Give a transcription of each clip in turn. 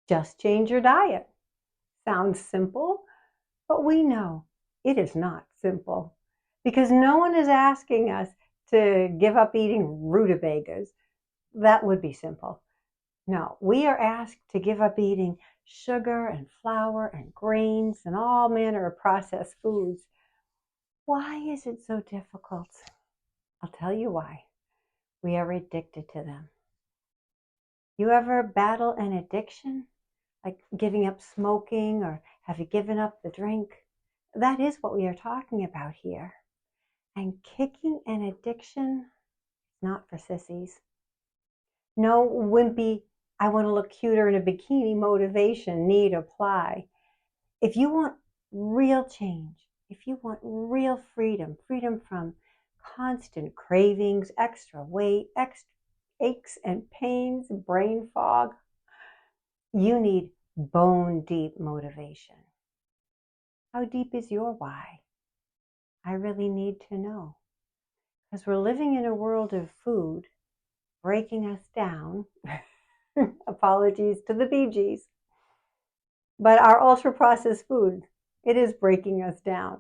Just change your diet. Sounds simple, but we know it is not simple because no one is asking us to give up eating rutabagas. That would be simple. No, we are asked to give up eating sugar and flour and grains and all manner of processed foods. Why is it so difficult? I'll tell you why. We are addicted to them. You ever battle an addiction? Like giving up smoking, or have you given up the drink? That is what we are talking about here. And kicking an addiction, not for sissies. No wimpy, I want to look cuter in a bikini motivation need apply. If you want real change, if you want real freedom, freedom from constant cravings, extra weight, extra aches and pains, brain fog, you need bone deep motivation. How deep is your why? I really need to know. Because we're living in a world of food breaking us down. Apologies to the Bee Gees. But our ultra processed food, it is breaking us down.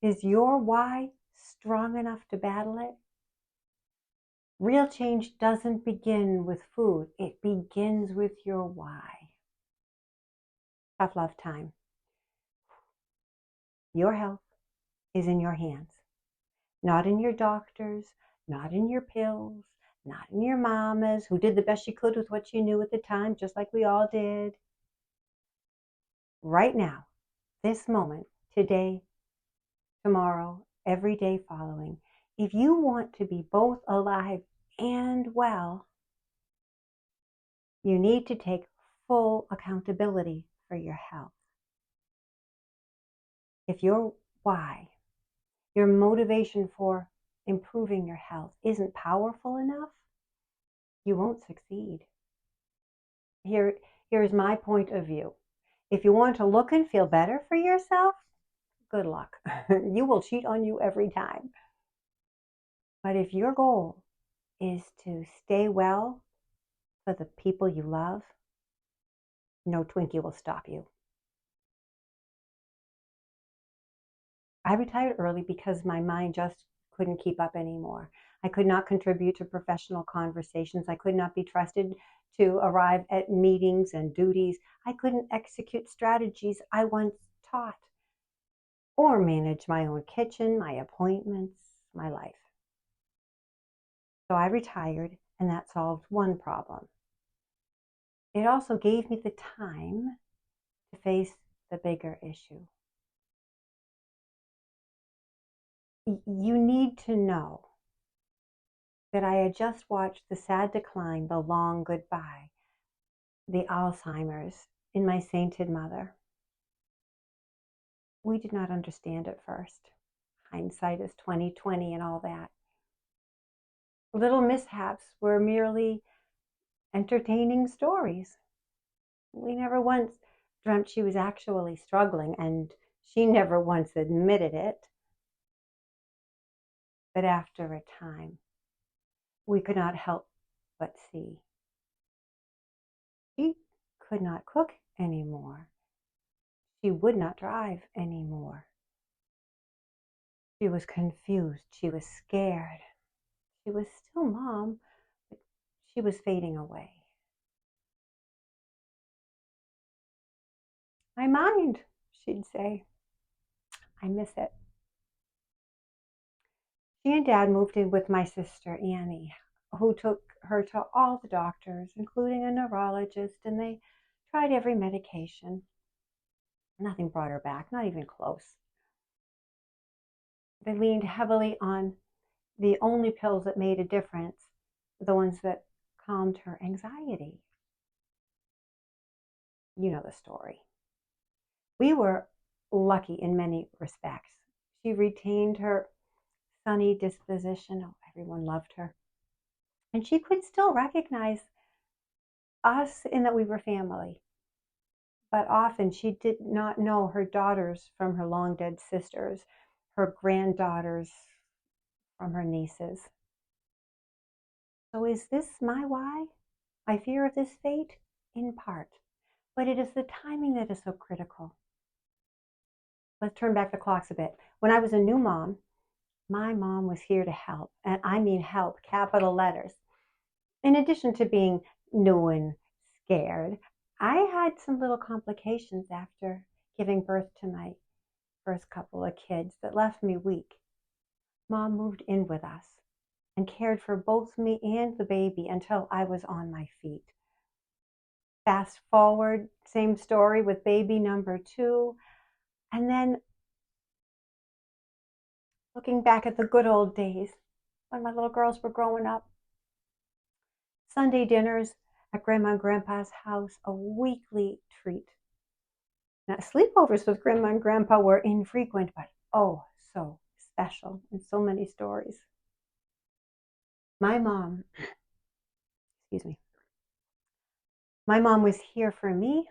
Is your why strong enough to battle it? Real change doesn't begin with food. It begins with your why. Tough love time. Your health is in your hands. Not in your doctors, not in your pills, not in your mamas who did the best she could with what she knew at the time, just like we all did. Right now, this moment, today, tomorrow, every day following, if you want to be both alive and well, you need to take full accountability for your health. If your why, your motivation for improving your health isn't powerful enough, you won't succeed. Here's my point of view. If you want to look and feel better for yourself, good luck. You will cheat on you every time. But if your goal is to stay well for the people you love, no Twinkie will stop you. I retired early because my mind just couldn't keep up anymore. I could not contribute to professional conversations. I could not be trusted to arrive at meetings and duties. I couldn't execute strategies I once taught or manage my own kitchen, my appointments, my life. So I retired, and that solved one problem. It also gave me the time to face the bigger issue. You need to know that I had just watched the sad decline, the long goodbye, the Alzheimer's in my sainted mother. We did not understand at first. Hindsight is 20/20 and all that. Little mishaps were merely entertaining stories. We never once dreamt she was actually struggling, and she never once admitted it. But after a time, we could not help but see. She could not cook anymore. She would not drive anymore. She was confused. She was scared. She was still mom, but she was fading away. My mind, she'd say. I miss it. She and Dad moved in with my sister Annie, who took her to all the doctors, including a neurologist, and they tried every medication. Nothing brought her back, not even close. They leaned heavily on the only pills that made a difference, the ones that calmed her anxiety. You know the story. We were lucky in many respects. She retained her sunny disposition. Oh, everyone loved her. And she could still recognize us in that we were family. But often she did not know her daughters from her long dead sisters, her granddaughters from her nieces. So is this my why? My fear of this fate? In part. but it is the timing that is so critical. Let's turn back the clocks a bit. When I was a new mom, my mom was here to help, and I mean help, capital letters. In addition to being new and scared, I had some little complications after giving birth to my first couple of kids that left me weak. Mom moved in with us and cared for both me and the baby until I was on my feet. Fast forward, same story with baby number 2. And then looking back at the good old days when my little girls were growing up, Sunday dinners at Grandma and Grandpa's house, a weekly treat. Now, sleepovers with Grandma and Grandpa were infrequent, but oh, so special, and so many stories. My mom, excuse me, my mom was here for me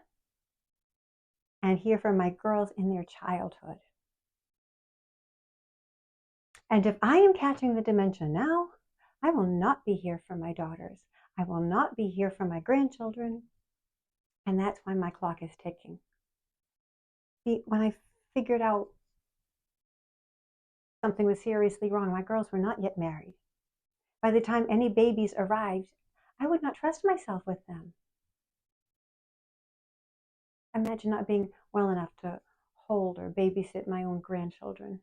and here for my girls in their childhood. And if I am catching the dementia now, I will not be here for my daughters. I will not be here for my grandchildren. And that's why my clock is ticking. See, when I figured out something was seriously wrong, my girls were not yet married. By the time any babies arrived, I would not trust myself with them. Imagine not being well enough to hold or babysit my own grandchildren.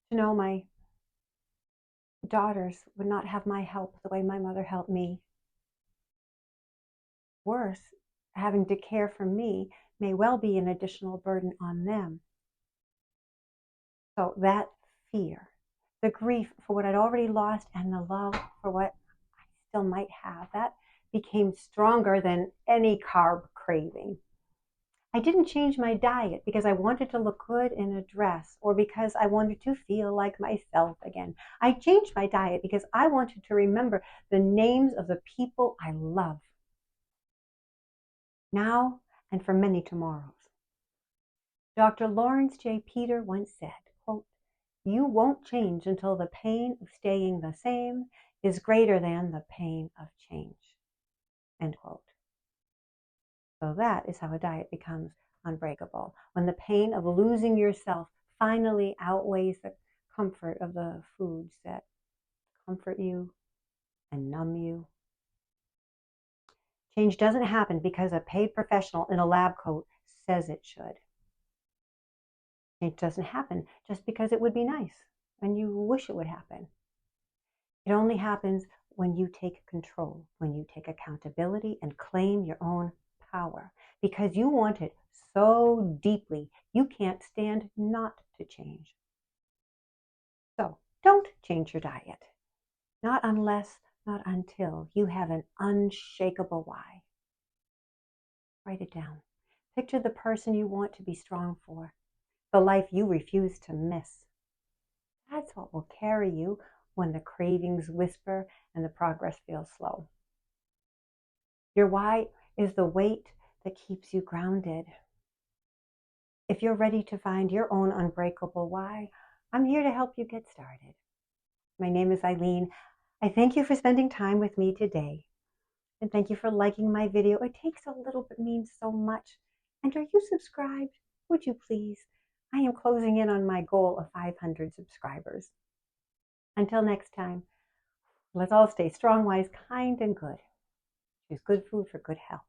To know my daughters would not have my help the way my mother helped me. Worse, having to care for me may well be an additional burden on them. So that fear, the grief for what I'd already lost, and the love for what I still might have, that became stronger than any carb craving. I didn't change my diet because I wanted to look good in a dress or because I wanted to feel like myself again. I changed my diet because I wanted to remember the names of the people I love now and for many tomorrows. Dr. Lawrence J. Peter once said, quote, "You won't change until the pain of staying the same is greater than the pain of change," end quote. So that is how a diet becomes unbreakable, when the pain of losing yourself finally outweighs the comfort of the foods that comfort you and numb you. Change doesn't happen because a paid professional in a lab coat says it should. Change doesn't happen just because it would be nice and you wish it would happen. It only happens when you take control, when you take accountability and claim your own power, because you want it so deeply you can't stand not to change. So don't change your diet. Not unless, not until you have an unshakable why. Write it down. Picture the person you want to be strong for, the life you refuse to miss. That's what will carry you when the cravings whisper and the progress feels slow. Your why is the weight that keeps you grounded. If you're ready to find your own unbreakable why, I'm here to help you get started. My name is Eileen. I thank you for spending time with me today. And thank you for liking my video. It takes a little but means so much. And are you subscribed? Would you please? I am closing in on my goal of 500 subscribers. Until next time, let's all stay strong, wise, kind, and good. Choose good food for good health.